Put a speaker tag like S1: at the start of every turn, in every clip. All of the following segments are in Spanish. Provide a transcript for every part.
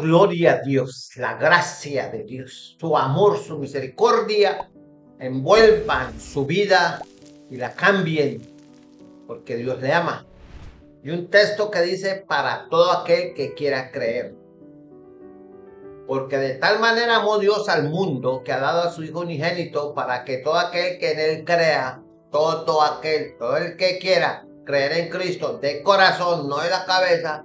S1: gloria a Dios, la gracia de Dios, su amor, su misericordia, envuelvan su vida y la cambien, porque Dios le ama. Y un texto que dice, para todo aquel que quiera creer. Porque de tal manera amó Dios al mundo, que ha dado a su Hijo unigénito, para que todo aquel que en él crea, todo el que quiera creer en Cristo, de corazón, no de la cabeza,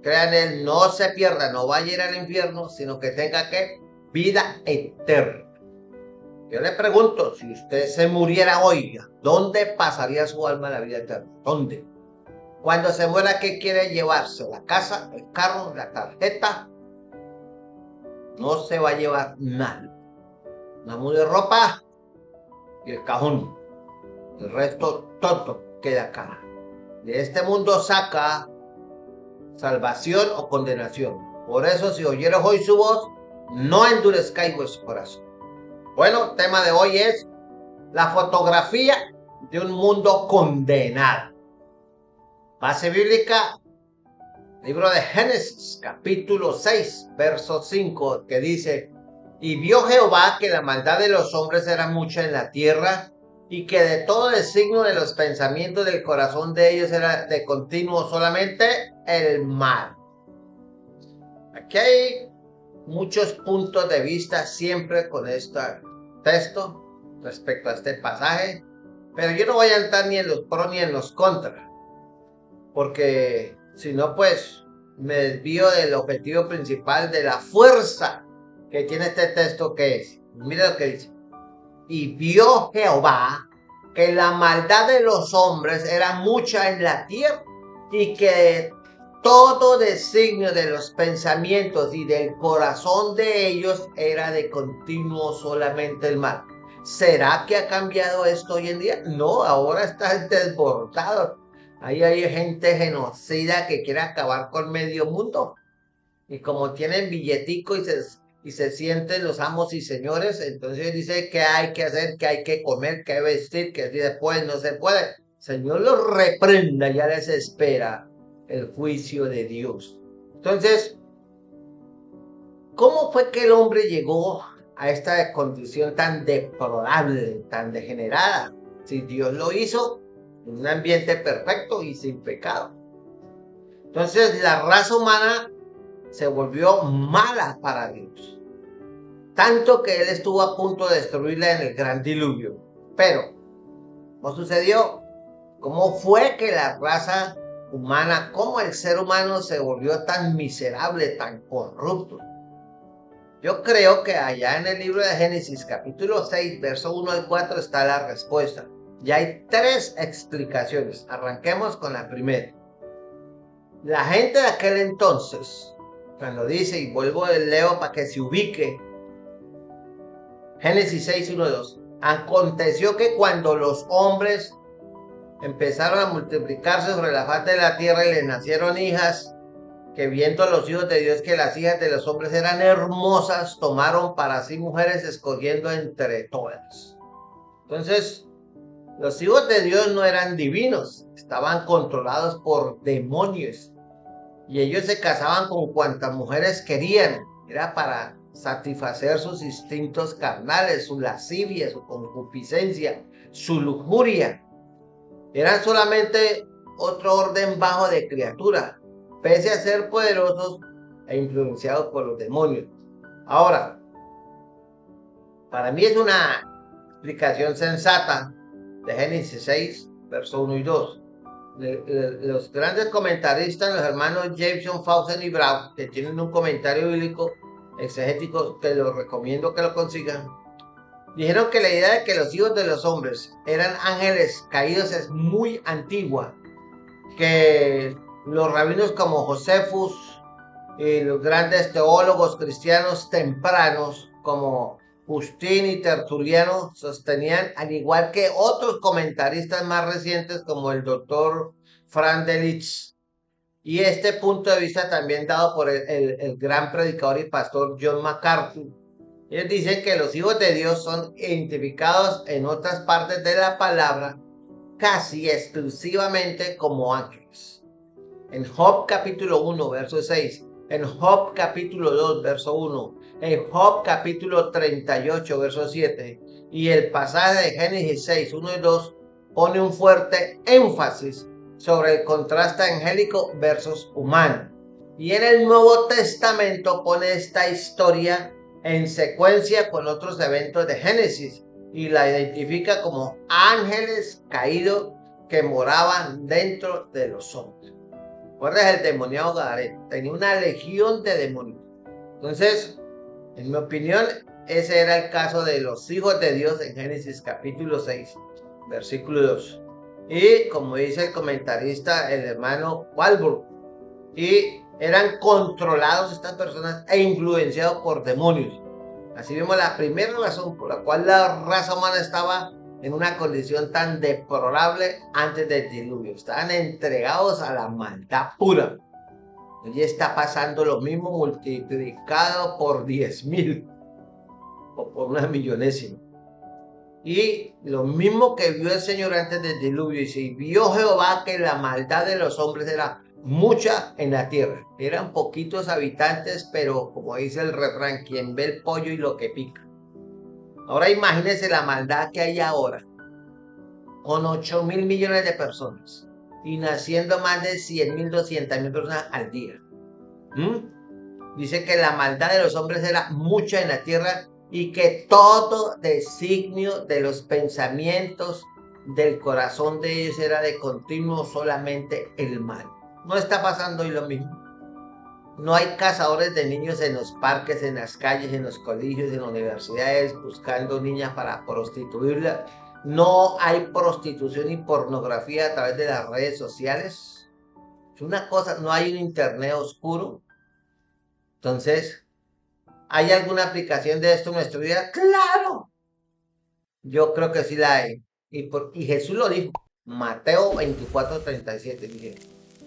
S1: crea en él, no se pierda, no vaya a ir al infierno, sino que tenga que vida eterna. Yo le pregunto, si usted se muriera hoy, ¿dónde pasaría su alma en la vida eterna? ¿Dónde? Cuando se muera, ¿qué quiere llevarse? ¿La casa, el carro, la tarjeta? No se va a llevar nada. Una muda de ropa y el cajón. El resto todo queda acá. De este mundo saca salvación o condenación. Por eso, si oyeres hoy su voz, no endurezcáis vuestro corazón. Bueno, el tema de hoy es la fotografía de un mundo condenado. Base bíblica, libro de Génesis, capítulo 6, verso 5, que dice: y vio Jehová que la maldad de los hombres era mucha en la tierra, y que de todo designio de los pensamientos del corazón de ellos era de continuo solamente el mal. Aquí hay muchos puntos de vista siempre con este texto respecto a este pasaje, pero yo no voy a entrar ni en los pros ni en los contras, porque si no, pues me desvío del objetivo principal, de la fuerza que tiene este texto, que es, mira lo que dice: y vio Jehová que la maldad de los hombres era mucha en la tierra, y que todo designio de los pensamientos y del corazón de ellos era de continuo solamente el mal. ¿Será que ha cambiado esto hoy en día? No, ahora está desbordado. Ahí hay gente genocida que quiere acabar con medio mundo. Y como tienen billetico y se sienten los amos y señores, entonces dice que hay que hacer, que hay que comer, que vestir, que después no se puede. Señor los reprenda, ya les espera el juicio de Dios. Entonces, ¿cómo fue que el hombre llegó a esta condición tan deplorable, tan degenerada? Si Dios lo hizo en un ambiente perfecto y sin pecado. Entonces, la raza humana se volvió mala para Dios, tanto que él estuvo a punto de destruirla en el gran diluvio. Pero, ¿cómo sucedió? ¿Cómo fue que la raza humana, cómo el ser humano se volvió tan miserable, tan corrupto? Yo creo que allá en el libro de Génesis, capítulo 6, verso 1 al 4, está la respuesta. Y hay tres explicaciones. Arranquemos con la primera. La gente de aquel entonces, cuando dice, y vuelvo a leo para que se ubique, Génesis 6, 1, 2. Aconteció que cuando los hombres empezaron a multiplicarse sobre la faz de la tierra y les nacieron hijas, que viendo a los hijos de Dios que las hijas de los hombres eran hermosas, tomaron para sí mujeres escogiendo entre todas. Entonces, los hijos de Dios no eran divinos, estaban controlados por demonios. Y ellos se casaban con cuantas mujeres querían. Era para satisfacer sus instintos carnales, su lascivia, su concupiscencia, su lujuria. Eran solamente otro orden bajo de criatura, pese a ser poderosos e influenciados por los demonios. Ahora, para mí es una explicación sensata de Génesis 6, verso 1 y 2. Los grandes comentaristas, los hermanos Jameson, Fawcett y Brown, que tienen un comentario bíblico exegético que los recomiendo que lo consigan, dijeron que la idea de que los hijos de los hombres eran ángeles caídos es muy antigua, que los rabinos como Josefus y los grandes teólogos cristianos tempranos como Justín y Tertuliano sostenían, al igual que otros comentaristas más recientes como el doctor Frank Delitzsch, y este punto de vista también dado por el gran predicador y pastor John MacArthur. Ellos dicen que los hijos de Dios son identificados en otras partes de la palabra casi exclusivamente como ángeles. En Job capítulo 1, verso 6, en Job capítulo 2, verso 1, en Job capítulo 38, verso 7, y el pasaje de Génesis 6, 1 y 2 pone un fuerte énfasis sobre el contraste angélico versus humano. Y en el Nuevo Testamento pone esta historia en secuencia con otros eventos de Génesis y la identifica como ángeles caídos que moraban dentro de los hombres. ¿Recuerdas el demoniado Gadareno? Tenía una legión de demonios. Entonces, en mi opinión, ese era el caso de los hijos de Dios en Génesis capítulo 6, versículo 2. Y como dice el comentarista, el hermano Walburg, y eran controlados estas personas e influenciados por demonios. Así vemos la primera razón por la cual la raza humana estaba en una condición tan deplorable antes del diluvio. Estaban entregados a la maldad pura. Hoy está pasando lo mismo multiplicado por 10,000 o por una millonésima. Y lo mismo que vio el Señor antes del diluvio. Y si vio Jehová que la maldad de los hombres era mucha en la tierra. Eran poquitos habitantes, pero como dice el refrán, quien ve el pollo y lo que pica. Ahora imagínense la maldad que hay ahora, con 8,000 millones de personas y naciendo más de 100,000, 200,000 personas al día. Dice que la maldad de los hombres era mucha en la tierra y que todo designio de los pensamientos del corazón de ellos era de continuo solamente el mal. No está pasando hoy lo mismo. No hay cazadores de niños en los parques, en las calles, en los colegios, en las universidades, buscando niñas para prostituirlas. No hay prostitución y pornografía a través de las redes sociales. Es una cosa, no hay un internet oscuro. Entonces, ¿hay alguna aplicación de esto en nuestra vida? ¡Claro! Yo creo que sí la hay. Y Jesús lo dijo. Mateo 24:37 dice: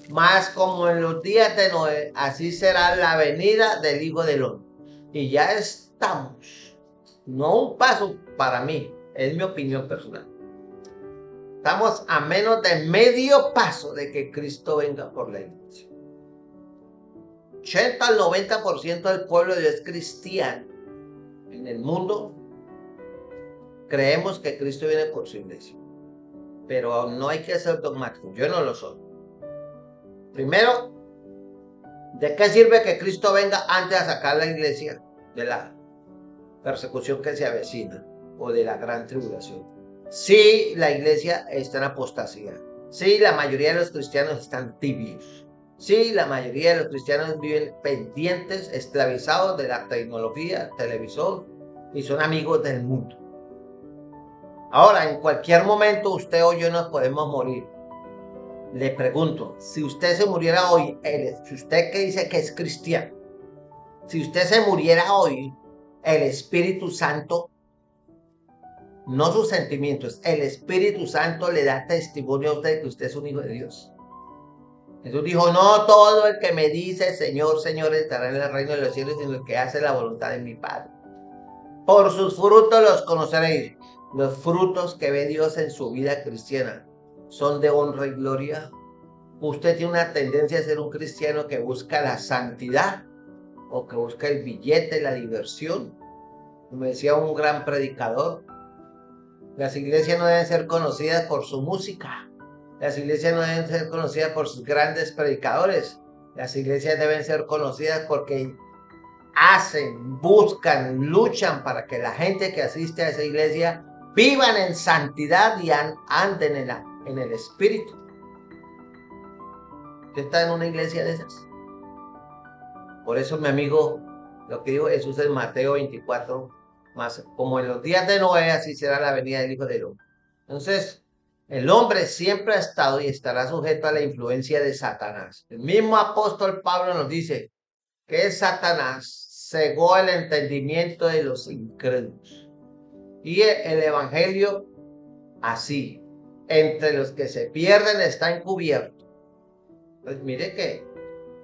S1: Mas como en los días de Noé, así será la venida del Hijo del Hombre. Y ya estamos, no un paso para mí, es mi opinión personal. Estamos a menos de medio paso de que Cristo venga por la iglesia. 80 al 90% del pueblo de Dios cristiano en el mundo creemos que Cristo viene por su iglesia. Pero no hay que ser dogmático, yo no lo soy. Primero, ¿de qué sirve que Cristo venga antes de sacar la iglesia de la persecución que se avecina o de la gran tribulación? Sí, la iglesia está en apostasía. Sí, la mayoría de los cristianos están tibios. Sí, la mayoría de los cristianos viven pendientes, esclavizados de la tecnología, televisor, y son amigos del mundo. Ahora, en cualquier momento usted o yo nos podemos morir. Le pregunto, si usted se muriera hoy, si usted que dice que es cristiano, si usted se muriera hoy, el Espíritu Santo, no sus sentimientos, el Espíritu Santo le da testimonio a usted de que usted es un hijo de Dios. Jesús dijo: no todo el que me dice Señor, Señor estará en el reino de los cielos, sino el que hace la voluntad de mi Padre. Por sus frutos los conoceréis. Los frutos que ve Dios en su vida cristiana son de honra y gloria. Usted tiene una tendencia a ser un cristiano que busca la santidad o que busca el billete, la diversión. Como decía un gran predicador, las iglesias no deben ser conocidas por su música. Las iglesias no deben ser conocidas por sus grandes predicadores. Las iglesias deben ser conocidas porque hacen, buscan, luchan para que la gente que asiste a esa iglesia vivan en santidad y anden en el Espíritu. ¿Usted está en una iglesia de esas? Por eso, mi amigo, lo que dijo Jesús en Mateo 24, más como en los días de Noé, así será la venida del Hijo del Hombre. Entonces, el hombre siempre ha estado y estará sujeto a la influencia de Satanás. El mismo apóstol Pablo nos dice que Satanás cegó el entendimiento de los incrédulos. Y el evangelio, así, entre los que se pierden está encubierto. Pues mire que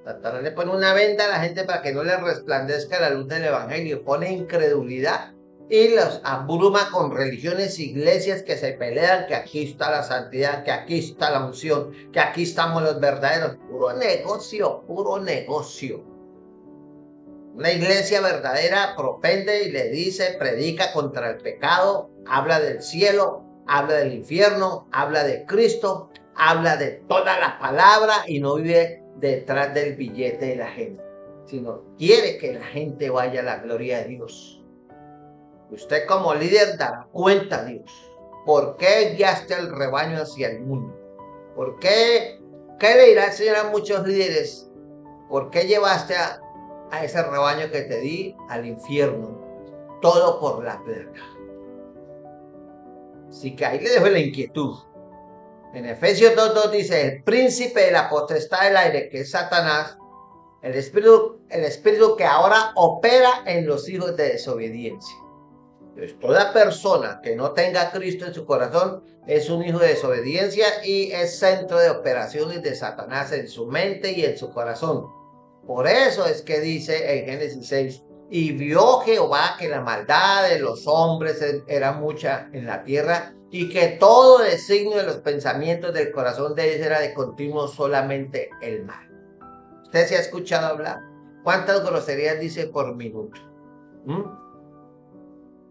S1: Satanás le pone una venda a la gente para que no le resplandezca la luz del evangelio, pone incredulidad y los abruma con religiones, iglesias que se pelean, que aquí está la santidad, que aquí está la unción, que aquí estamos los verdaderos. Puro negocio, puro negocio. Una iglesia verdadera propende y le dice, predica contra el pecado, habla del cielo, habla del infierno, habla de Cristo, habla de toda la palabra y no vive detrás del billete de la gente, sino quiere que la gente vaya a la gloria de Dios. Usted como líder dará cuenta a Dios. ¿Por qué guiaste al rebaño hacia el mundo? ¿Por qué? ¿Qué le dirá el Señor a muchos líderes? ¿Por qué llevaste a ese rebaño que te di al infierno? Todo por la plata. Así que ahí le dejo la inquietud. En Efesios 2:2 dice, el príncipe de la potestad del aire, que es Satanás, el espíritu que ahora opera en los hijos de desobediencia. Entonces, toda persona que no tenga a Cristo en su corazón es un hijo de desobediencia y es centro de operaciones de Satanás en su mente y en su corazón. Por eso es que dice en Génesis 6, y vio Jehová que la maldad de los hombres era mucha en la tierra y que todo designio de los pensamientos del corazón de ellos era de continuo solamente el mal. ¿Usted se ha escuchado hablar? ¿Cuántas groserías dice por minuto?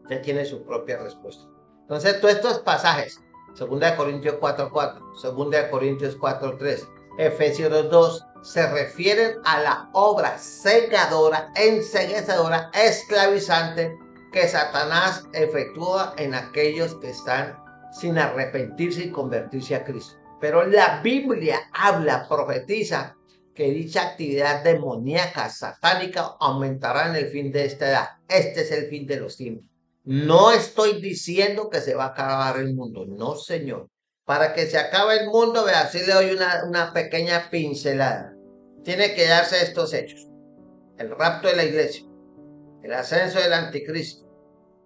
S1: Usted tiene su propia respuesta. Entonces, todos estos pasajes, 2 Corintios 4:4, 2 Corintios 4:3, Efesios 2:2, se refieren a la obra cegadora, enceguecedora, esclavizante que Satanás efectúa en aquellos que están sin arrepentirse y convertirse a Cristo. Pero la Biblia habla, profetiza que dicha actividad demoníaca, satánica, aumentará en el fin de esta edad. Este es el fin de los tiempos. No estoy diciendo que se va a acabar el mundo, no, señor. Para que se acabe el mundo, vea, así le doy una pequeña pincelada. Tiene que darse estos hechos: el rapto de la iglesia, el ascenso del anticristo,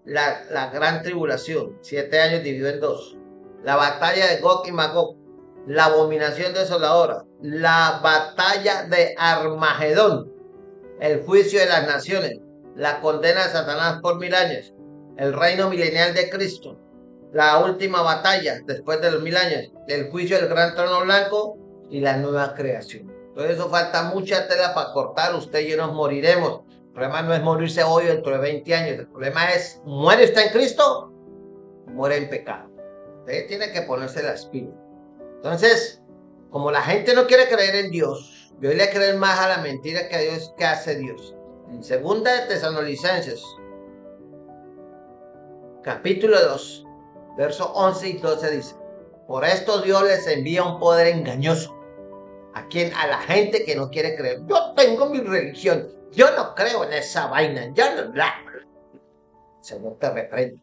S1: la gran tribulación, 7 años dividido en 2, la batalla de Gog y Magog, la abominación desoladora, la batalla de Armagedón, el juicio de las naciones, la condena de Satanás por 1000 años, el reino milenial de Cristo, la última batalla después de los 1000 años, el juicio del gran trono blanco y la nueva creación. Todo eso falta mucha tela para cortar. Usted y yo nos moriremos. El problema no es morirse hoy o dentro de 20 años. El problema es, ¿muere usted en Cristo? Muere en pecado. Usted tiene que ponerse las pilas. Entonces, como la gente no quiere creer en Dios, yo le creo más a la mentira que a Dios, que hace Dios. En 2 de Tesalonicenses, capítulo 2, versos 11 y 12 dice, por esto Dios les envía un poder engañoso. ¿A quién? A la gente que no quiere creer. Yo tengo mi religión. Yo no creo en esa vaina. Yo no. Señor te reprende.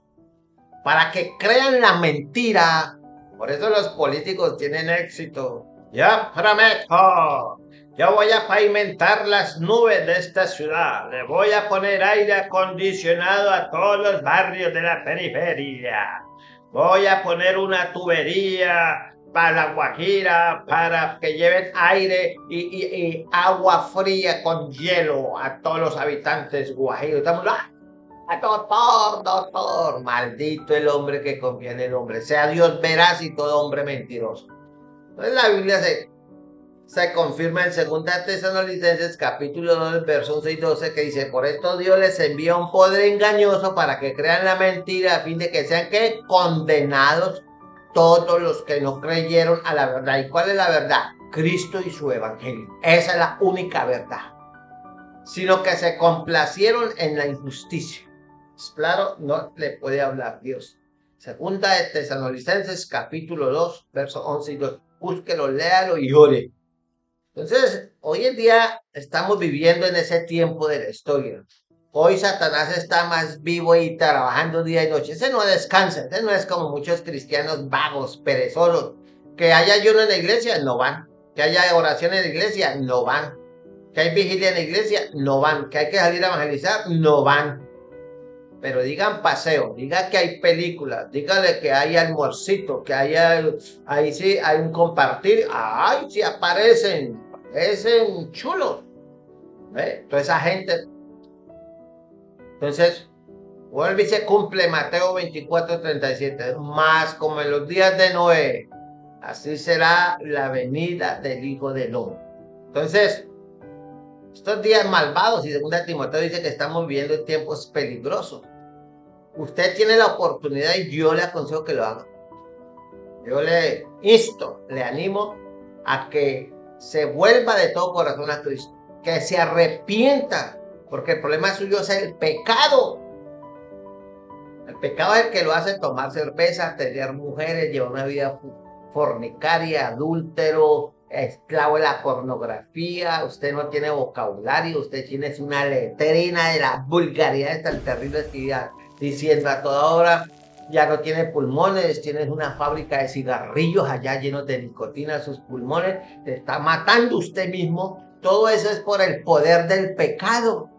S1: Para que crean la mentira. Por eso los políticos tienen éxito. Yo prometo. Yo voy a pavimentar las nubes de esta ciudad. Le voy a poner aire acondicionado a todos los barrios de la periferia. Voy a poner una tubería para la Guajira, para que lleven aire y agua fría con hielo a todos los habitantes guajiros. Estamos, doctor, maldito el hombre que confía en el hombre, sea Dios veraz y todo hombre mentiroso. Entonces la Biblia se confirma en 2 Tesalonicenses capítulo 2, versos 6 y 12, que dice, por esto Dios les envía un poder engañoso para que crean la mentira, a fin de que sean ¿qué? Condenados todos los que no creyeron a la verdad. ¿Y cuál es la verdad? Cristo y su evangelio. Esa es la única verdad. Sino que se complacieron en la injusticia. Pues claro, no le puede hablar Dios. 2 de Tesalonicenses capítulo 2, versos 11 y 12. Búsquelo, léalo y ore. Entonces, hoy en día estamos viviendo en ese tiempo de la historia. Hoy Satanás está más vivo y trabajando día y noche. Ese no descansa, ese no es como muchos cristianos vagos, perezosos. Que haya ayuno en la iglesia, no van. Que haya oración en la iglesia, no van. Que hay vigilia en la iglesia, no van. Que hay que salir a evangelizar, no van. Pero digan paseo, digan que hay películas, díganle que hay almuercito, que ahí sí hay un compartir. ¡Ay, sí aparecen chulos! Toda esa gente. Entonces, vuelve y se cumple Mateo 24:37. Más como en los días de Noé, así será la venida del Hijo del Hombre. Entonces, Estos días malvados, y 2 Timoteo dice que estamos viviendo en tiempos peligrosos. Usted tiene la oportunidad y yo le aconsejo que lo haga. Yo le insto, le animo a que se vuelva de todo corazón a Cristo, que se arrepienta, porque el problema suyo es el pecado. El pecado es el que lo hace tomar cerveza, tener mujeres, llevar una vida fornicaria, adúltero, esclavo de la pornografía. Usted no tiene vocabulario, usted tiene una letrina de las vulgaridades tan terribles que iba diciendo a toda hora. Ya no tiene pulmones, tiene una fábrica de cigarrillos allá llenos de nicotina en sus pulmones, se está matando usted mismo. Todo eso es por el poder del pecado.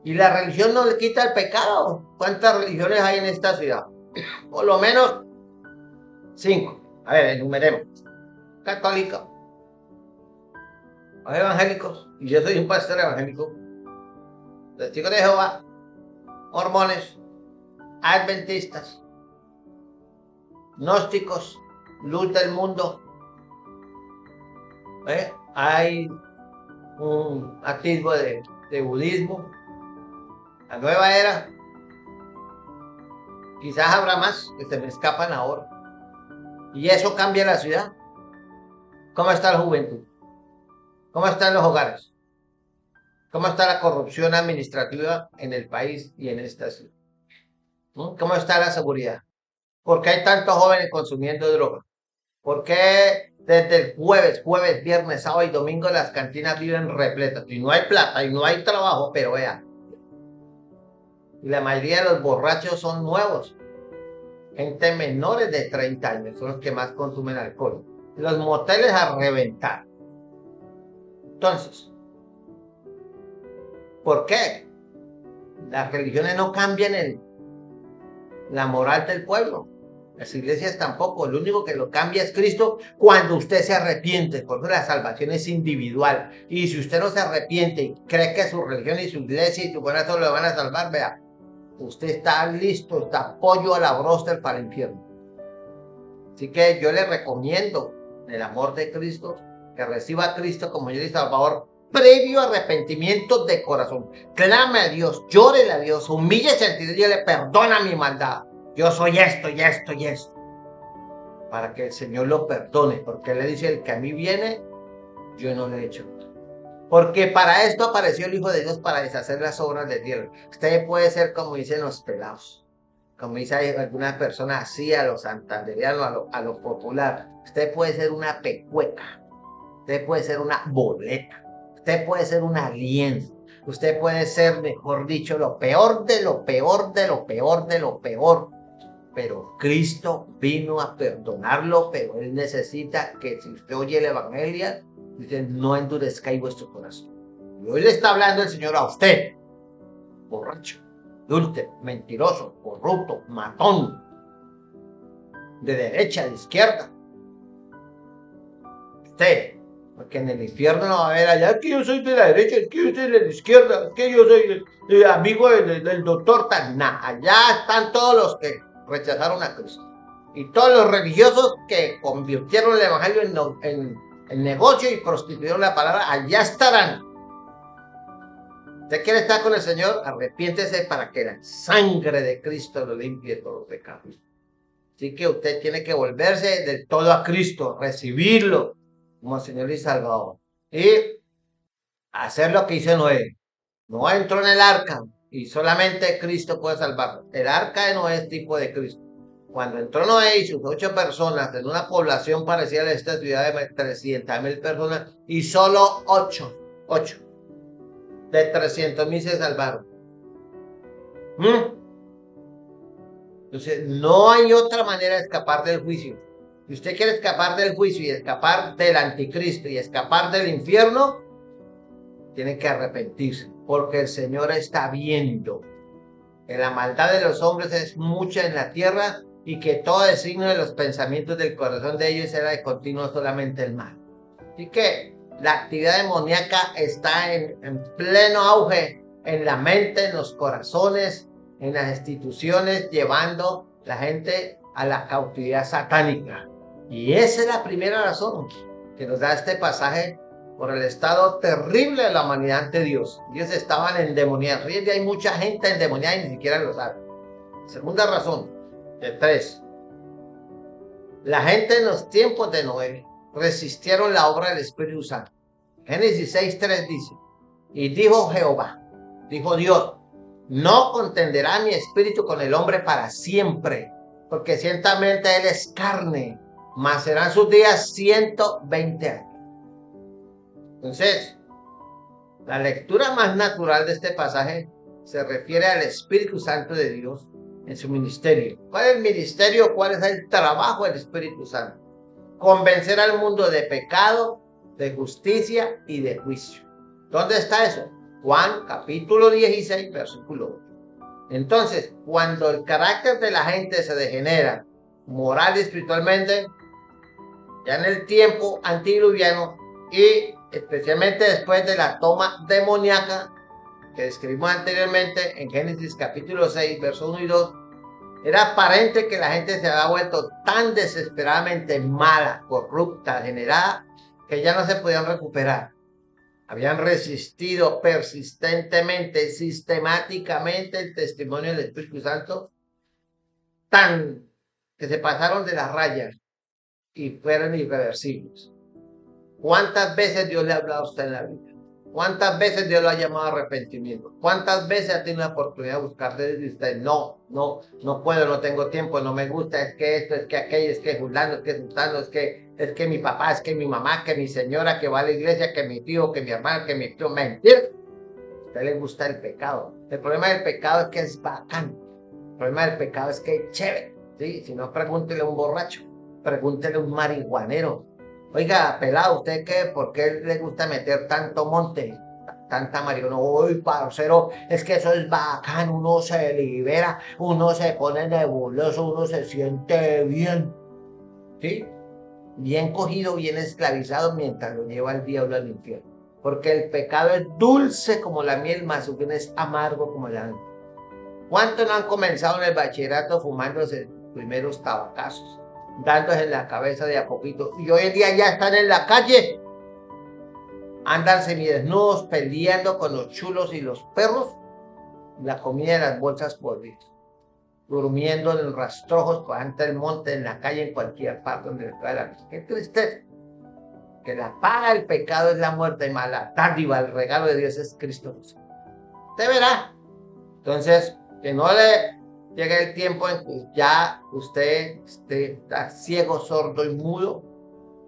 S1: Y la religión no le quita el pecado. ¿Cuántas religiones hay en esta ciudad? Por lo menos 5. A ver, enumeremos. Católica, evangélicos, y yo soy un pastor evangélico, testigos de Jehová, mormones, adventistas, gnósticos, luz del mundo. Hay un atisbo de budismo, la nueva era. Quizás habrá más que se me escapan ahora. Y eso cambia la ciudad. ¿Cómo está la juventud? ¿Cómo están los hogares? ¿Cómo está la corrupción administrativa en el país y en esta ciudad? ¿Cómo está la seguridad? ¿Por qué hay tantos jóvenes consumiendo droga? ¿Por qué desde el jueves, viernes, sábado y domingo las cantinas viven repletas? Y no hay plata y no hay trabajo, pero vea. Y la mayoría de los borrachos son nuevos. Gente menores de 30 años son los que más consumen alcohol. Los moteles a reventar. Entonces, ¿por qué? Las religiones no cambian la moral del pueblo. Las iglesias tampoco. Lo único que lo cambia es Cristo cuando usted se arrepiente. Porque la salvación es individual. Y si usted no se arrepiente y cree que su religión y su iglesia y su corazón lo van a salvar, vea, usted está listo, está pollo a la bróster para el infierno. Así que yo le recomiendo, en el amor de Cristo, que reciba a Cristo como Señor y Salvador, previo arrepentimiento de corazón. Clame a Dios, llórele a Dios, humíllese ante Dios y le perdona mi maldad. Yo soy esto y esto y esto. Para que el Señor lo perdone, porque Él le dice, el que a mí viene, yo no le he hecho. Porque para esto apareció el Hijo de Dios, para deshacer las obras de tierra. Usted puede ser como dicen los pelados, como dice algunas personas así, a los santanderianos, a lo popular. Usted puede ser una pecueca, usted puede ser una boleta, usted puede ser una lienzo, usted puede ser, mejor dicho, lo peor de lo peor de lo peor de lo peor. Pero Cristo vino a perdonarlo, pero Él necesita que si usted oye el Evangelio, dice, no endurezcáis vuestro corazón. Y hoy le está hablando el Señor a usted, borracho, adúltero, mentiroso, corrupto, matón, de derecha, de izquierda. Usted, porque en el infierno no va a haber allá, es que yo soy de la derecha, es que yo soy de la izquierda, es que yo soy amigo del doctor Tana. Allá están todos los que rechazaron a Cristo. Y todos los religiosos que convirtieron el Evangelio en negocio y prostituyeron la palabra, allá estarán. ¿Usted quiere estar con el Señor? Arrepiéntese para que la sangre de Cristo lo limpie de todos los pecados. Así que usted tiene que volverse del todo a Cristo, recibirlo como Señor y Salvador. Y hacer lo que hizo Noé. Noé entró en el arca y solamente Cristo puede salvarlo. El arca de Noé es tipo de Cristo. Cuando entró Noé y sus 8 personas en una población parecida a esta ciudad de 300,000 personas, y solo 8 de 300,000 se salvaron. Entonces, no hay otra manera de escapar del juicio. Si usted quiere escapar del juicio y escapar del anticristo y escapar del infierno, tiene que arrepentirse, porque el Señor está viendo que la maldad de los hombres es mucha en la tierra y que todo designio de los pensamientos del corazón de ellos era de continuo solamente el mal. Así que la actividad demoníaca está en pleno auge en la mente, en los corazones, en las instituciones, llevando la gente a la cautividad satánica. Y esa es la primera razón que nos da este pasaje por el estado terrible de la humanidad ante Dios. Ellos estaban endemoniados. Hoy en día hay mucha gente endemoniada y ni siquiera lo sabe. Segunda razón, de 3. La gente en los tiempos de Noé resistieron la obra del Espíritu Santo. Génesis 6:3 dice, y dijo Jehová, dijo Dios, no contenderá mi espíritu con el hombre para siempre, porque ciertamente él es carne, mas serán sus días 120 años. Entonces, la lectura más natural de este pasaje se refiere al Espíritu Santo de Dios en su ministerio. ¿Cuál es el ministerio? ¿Cuál es el trabajo del Espíritu Santo? Convencer al mundo de pecado, de justicia y de juicio. ¿Dónde está eso? Juan capítulo 16, versículo 8. Entonces, cuando el carácter de la gente se degenera moral y espiritualmente, ya en el tiempo antidiluviano y especialmente después de la toma demoníaca que describimos anteriormente en Génesis capítulo 6, versos 1 y 2, era aparente que la gente se había vuelto tan desesperadamente mala, corrupta, degenerada, que ya no se podían recuperar. Habían resistido persistentemente, sistemáticamente el testimonio del Espíritu Santo, tan que se pasaron de las rayas y fueron irreversibles. ¿Cuántas veces Dios le ha hablado a usted en la vida? ¿Cuántas veces Dios lo ha llamado a arrepentimiento? ¿Cuántas veces ha tenido la oportunidad de buscar de usted? No puedo, no tengo tiempo, no me gusta, es que esto, es que aquello, es que fulano, es que sultano, es que mi papá, es que mi mamá, que mi señora, que va a la iglesia, que mi tío, que mi hermano, que mi tío. Mentira. A usted le gusta el pecado. El problema del pecado es que es bacán. El problema del pecado es que es chévere. ¿Sí? Si no, pregúntele a un borracho, pregúntele a un marihuanero. Oiga, pelado, ¿usted qué? ¿Por qué le gusta meter tanto monte? Tanta marihuana. Uy, parcero, es que eso es bacán. Uno se libera, uno se pone nebuloso, uno se siente bien. ¿Sí? Bien cogido, bien esclavizado mientras lo lleva el diablo al infierno. Porque el pecado es dulce como la miel, mas su fin es amargo como la ansia. ¿Cuántos no han comenzado en el bachillerato fumándose los primeros tabacazos, dándose en la cabeza de a poquito, y hoy en día ya están en la calle, andan semidesnudos peleando con los chulos y los perros, la comida de las bolsas podridas, durmiendo en rastrojos por ante el monte, en la calle, en cualquier parte donde les trae la vida? Qué tristeza. Que la paga del pecado es la muerte, y mala dádiva, el regalo de Dios es Cristo Jesús. Usted verá. Entonces, que no le llegue el tiempo en que ya usted está ciego, sordo y mudo,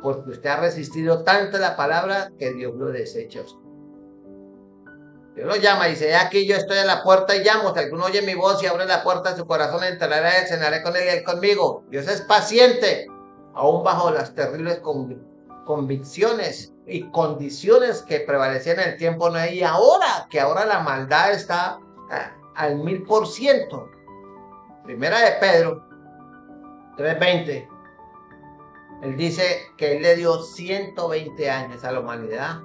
S1: porque usted ha resistido tanto la palabra que Dios lo desecha a usted. Dios lo llama y dice, aquí yo estoy a la puerta y llamo. Si alguno oye mi voz y abre la puerta de su corazón, entraré a él, cenaré con él y él conmigo. Dios es paciente, aún bajo las terribles convicciones y condiciones que prevalecían en el tiempo no hay. Y ahora, que ahora la maldad está al 1000%. Primera de Pedro 3:20. Él dice que él le dio 120 años a la humanidad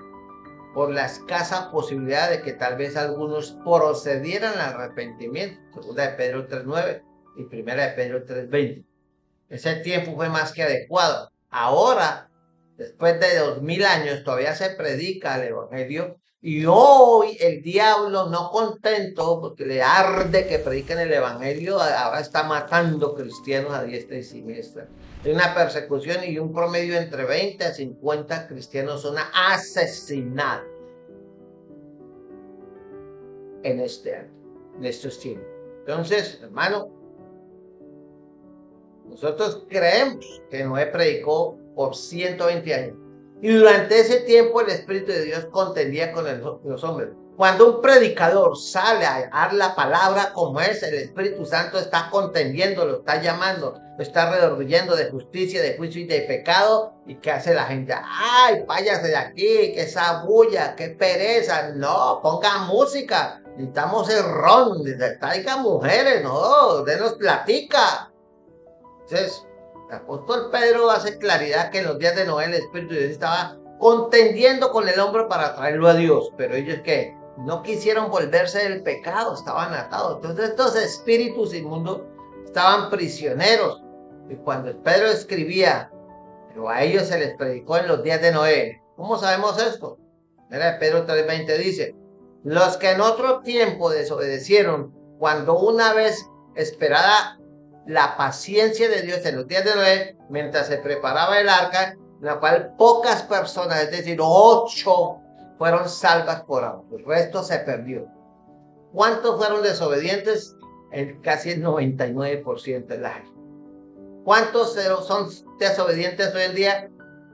S1: por la escasa posibilidad de que tal vez algunos procedieran al arrepentimiento. Segunda de Pedro 3:9 y primera de Pedro 3:20. Ese tiempo fue más que adecuado. Ahora, después de 2000 años, todavía se predica el evangelio. Y hoy el diablo, no contento porque le arde que prediquen el evangelio, ahora está matando cristianos a diestra y siniestra. Hay una persecución y un promedio entre 20 a 50 cristianos son asesinados en este año, en estos tiempos. Entonces, hermano, nosotros creemos que Noé predicó por 120 años. Y durante ese tiempo el Espíritu de Dios contendía con los hombres. Cuando un predicador sale a dar la palabra como es, el Espíritu Santo está contendiendo, lo está llamando, lo está redarguyendo de justicia, de juicio y de pecado. ¿Y qué hace la gente? ¡Ay, váyase de aquí! ¡Qué esa bulla! ¡Qué pereza! No, ponga música. Necesitamos el ron, traiga mujeres, no, denos platica. Entonces, el apóstol Pedro hace claridad que en los días de Noé el Espíritu de Dios estaba contendiendo con el hombre para traerlo a Dios, pero ellos que no quisieron volverse del pecado, estaban atados. Entonces estos espíritus inmundos estaban prisioneros. Y cuando Pedro escribía, pero a ellos se les predicó en los días de Noé, ¿Cómo sabemos esto? Mira, Pedro 3:20 dice, los que en otro tiempo desobedecieron, cuando una vez esperada la paciencia de Dios en los días de Noé, mientras se preparaba el arca, en la cual pocas personas, es decir, 8, fueron salvas por agua. El resto se perdió. ¿Cuántos fueron desobedientes? Casi el 99% de la gente. ¿Cuántos son desobedientes hoy en día?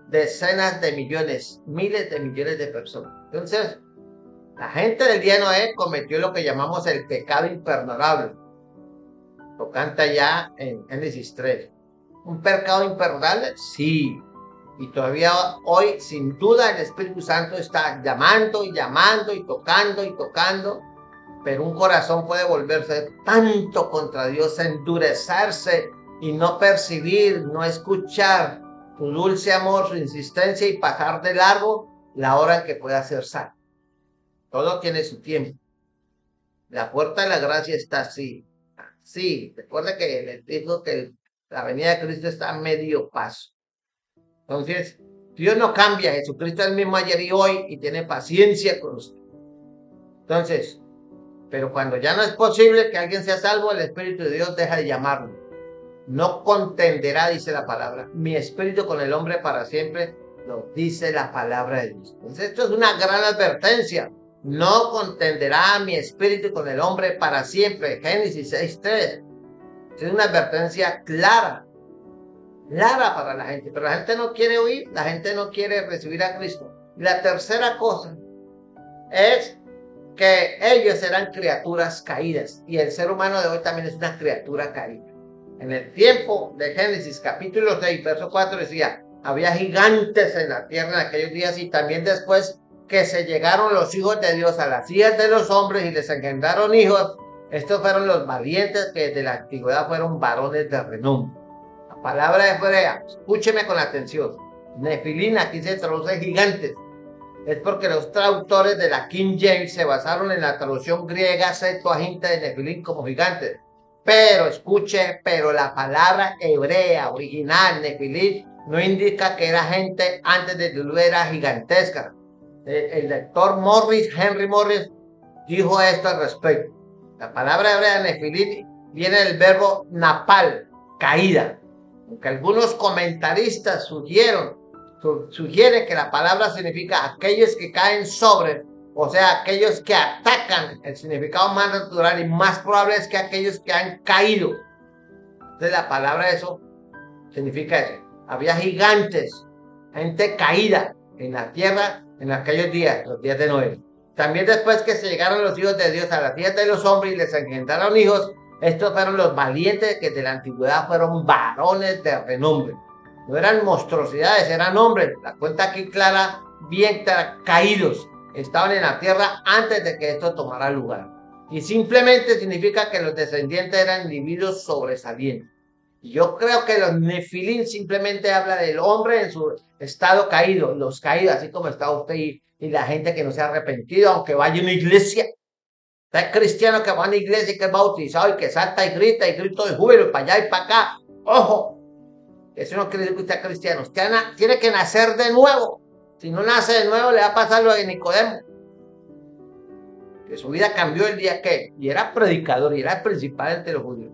S1: Decenas de millones, miles de millones de personas. Entonces, la gente del día de Noé cometió lo que llamamos el pecado imperdonable. Lo canta ya en Génesis 3. ¿Un pecado imperdonable? Sí. Y todavía hoy, sin duda, el Espíritu Santo está llamando y llamando y tocando. Pero un corazón puede volverse tanto contra Dios, endurecerse y no percibir, no escuchar su dulce amor, su insistencia y pasar de largo la hora en que pueda ser salvo. Todo tiene su tiempo. La puerta de la gracia está así. Sí, recuerda que les dijo que la venida de Cristo está a medio paso. Entonces, Dios no cambia. Jesucristo es el mismo ayer y hoy y tiene paciencia con usted. Entonces, pero cuando ya no es posible que alguien sea salvo, el Espíritu de Dios deja de llamarlo. No contenderá, dice la palabra, mi espíritu con el hombre para siempre, lo dice la palabra de Dios. Entonces esto es una gran advertencia. No contenderá mi espíritu con el hombre para siempre. Génesis 6:3. Es una advertencia clara para la gente. Pero la gente no quiere oír, la gente no quiere recibir a Cristo. Y la tercera cosa es que ellos eran criaturas caídas. Y el ser humano de hoy también es una criatura caída. En el tiempo de Génesis capítulo 6, verso 4 decía, había gigantes en la tierra en aquellos días y también después que se llegaron los hijos de Dios a las hijas de los hombres y les engendraron hijos, estos fueron los valientes que desde la antigüedad fueron varones de renombre. La palabra hebrea, escúcheme con atención, Nefilín aquí se traduce gigantes. Es porque los traductores de la King James se basaron en la traducción griega Septuaginta de Nefilín como gigantes. Pero, escuche, la palabra hebrea original, Nefilín, no indica que era gente antes de que era gigantesca. El lector Henry Morris, dijo esto al respecto. La palabra hebrea Nefilín viene del verbo napal, caída. Aunque algunos comentaristas sugieren que la palabra significa aquellos que caen sobre, o sea, aquellos que atacan. El significado más natural y más probable es que aquellos que han caído. Entonces la palabra eso significa eso. Había gigantes, gente caída en la tierra en aquellos días, los días de Noé. También después que se llegaron los hijos de Dios a las tierras de los hombres y les engendraron hijos, estos fueron los valientes que de la antigüedad fueron varones de renombre. No eran monstruosidades, eran hombres. La cuenta aquí clara, bien caídos. Estaban en la tierra antes de que esto tomara lugar. Y simplemente significa que los descendientes eran individuos sobresalientes. Y yo creo que los Nefilín simplemente habla del hombre en su estado caído, los caídos, así como está usted y la gente que no se ha arrepentido, aunque vaya a una iglesia. Está el cristiano que va a una iglesia y que es bautizado y que salta y grita de júbilo, para allá y para acá. ¡Ojo! Eso no quiere decir que usted es cristiano. Usted tiene que nacer de nuevo. Si no nace de nuevo, le va a pasar lo de Nicodemo. Que su vida cambió el día que, y era predicador, y era el principal entre los judíos.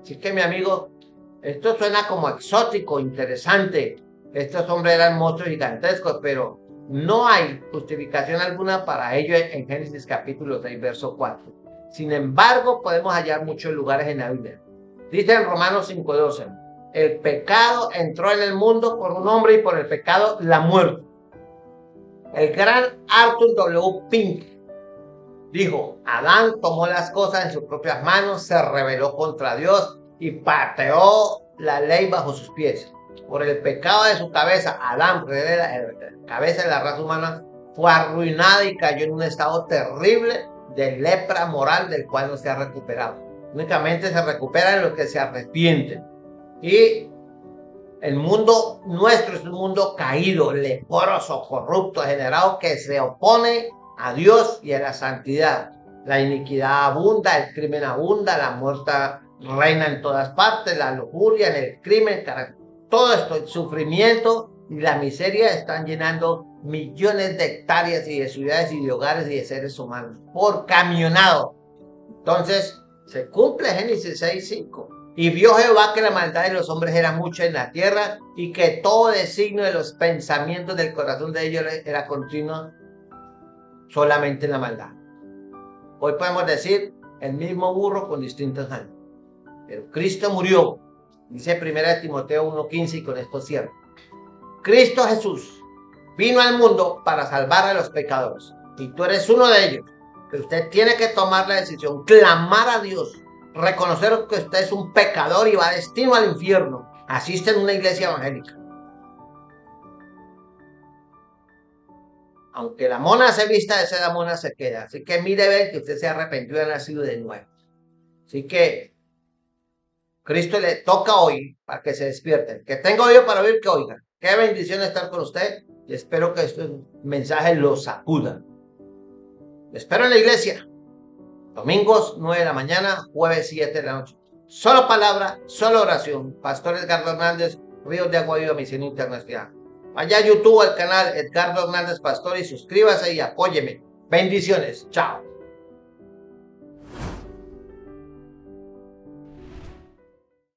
S1: Así que, mi amigo, esto suena como exótico, interesante. Estos hombres eran monstruos gigantescos, pero no hay justificación alguna para ello en Génesis capítulo 6, verso 4. Sin embargo, podemos hallar muchos lugares en la Biblia. Dice en Romanos 5:12, el pecado entró en el mundo por un hombre y por el pecado la muerte. El gran Arthur W. Pink dijo, Adán tomó las cosas en sus propias manos, se rebeló contra Dios y pateó la ley bajo sus pies. Por el pecado de su cabeza, Adán, la cabeza de la raza humana, fue arruinada y cayó en un estado terrible de lepra moral del cual no se ha recuperado. Únicamente se recuperan los que se arrepienten. Y el mundo nuestro es un mundo caído, leproso, corrupto, degenerado, que se opone a Dios y a la santidad. La iniquidad abunda, el crimen abunda, la muerte reina en todas partes, la lujuria, el crimen, todo esto, el sufrimiento y la miseria están llenando millones de hectáreas y de ciudades y de hogares y de seres humanos por camionado. Entonces se cumple Génesis 6:5. Y vio Jehová que la maldad de los hombres era mucha en la tierra y que todo designio de los pensamientos del corazón de ellos era continuo solamente en la maldad. Hoy podemos decir el mismo burro con distintos años. Pero Cristo murió, dice 1 Timoteo 1:15, y con esto cierro. Cristo Jesús vino al mundo para salvar a los pecadores. Y tú eres uno de ellos. Pero usted tiene que tomar la decisión, clamar a Dios, reconocer que usted es un pecador y va destino al infierno. Asiste en una iglesia evangélica. Aunque la mona se vista de seda, mona se queda. Así que mire ver que usted se arrepintió y ha nacido de nuevo. Así que Cristo le toca hoy para que se despierten. Que tenga oído para oír, que oigan. Qué bendición estar con usted. Y espero que este mensaje lo sacuda. Lo espero en la iglesia. Domingos 9 de la mañana, jueves 7 de la noche. Solo palabra, solo oración. Pastor Edgardo Hernández, Ríos de Agua Viva, Misión Internacional. Vaya a YouTube al canal Edgardo Hernández Pastor y suscríbase y apóyeme. Bendiciones. Chao.